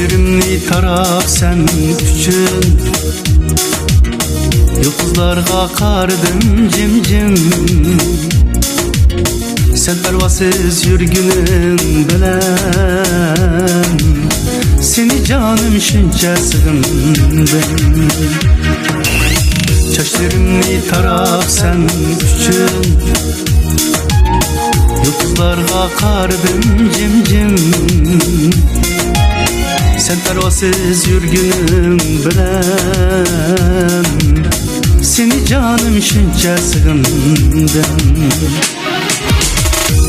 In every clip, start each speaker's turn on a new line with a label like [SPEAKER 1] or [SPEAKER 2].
[SPEAKER 1] Çeşlerimni tarap sen üçün, yulduzlarga qardım jim-jim. Sen pervasız yürgünün bilen, seni canım şuncha sig'indim. Çeşlerimni tarap sen üçün, yulduzlarga qardım jim-jim. Sen pervasız yürgünüm bilen, seni canım şuncha sig'indim.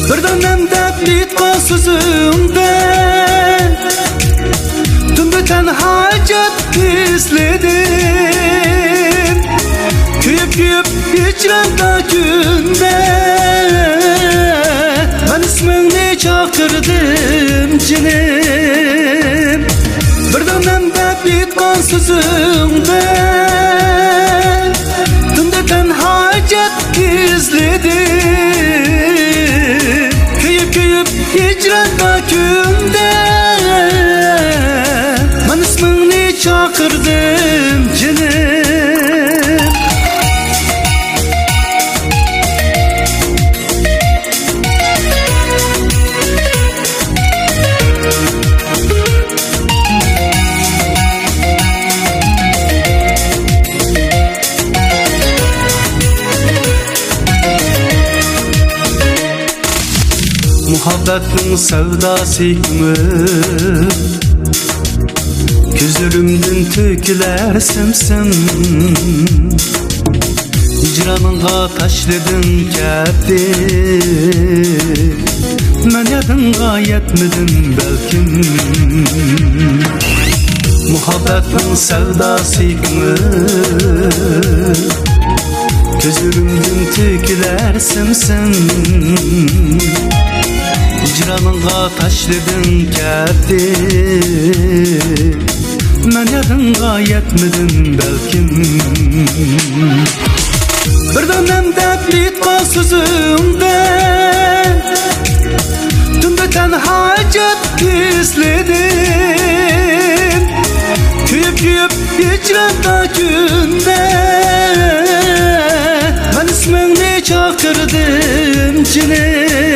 [SPEAKER 1] Bir dönemde bitqa sözümde tunda tenhacet izledim. Kuyup hicranda günde ben ismini çakırdım cinim. Bir dönemde bitqa sözümde tunda tenhacet izledim. Kuyup hicranda günde ben ismini çakırdım cinim. Muhabbetin sevdası hükmü, gözlerimden töküler simsim. Hicranınga taşladın kepti, men yadınga yetmedim belkim. Muhabbetin sevdası hükmü, gözlerimden töküler simsim. Hicranınga taşladın kepti, men yadınga yetmedim belkim. Bir dönemde bitqa sözümde tunda tenhacet izledim. Kuyup hicranda günde ben ismini çakırdım cinim.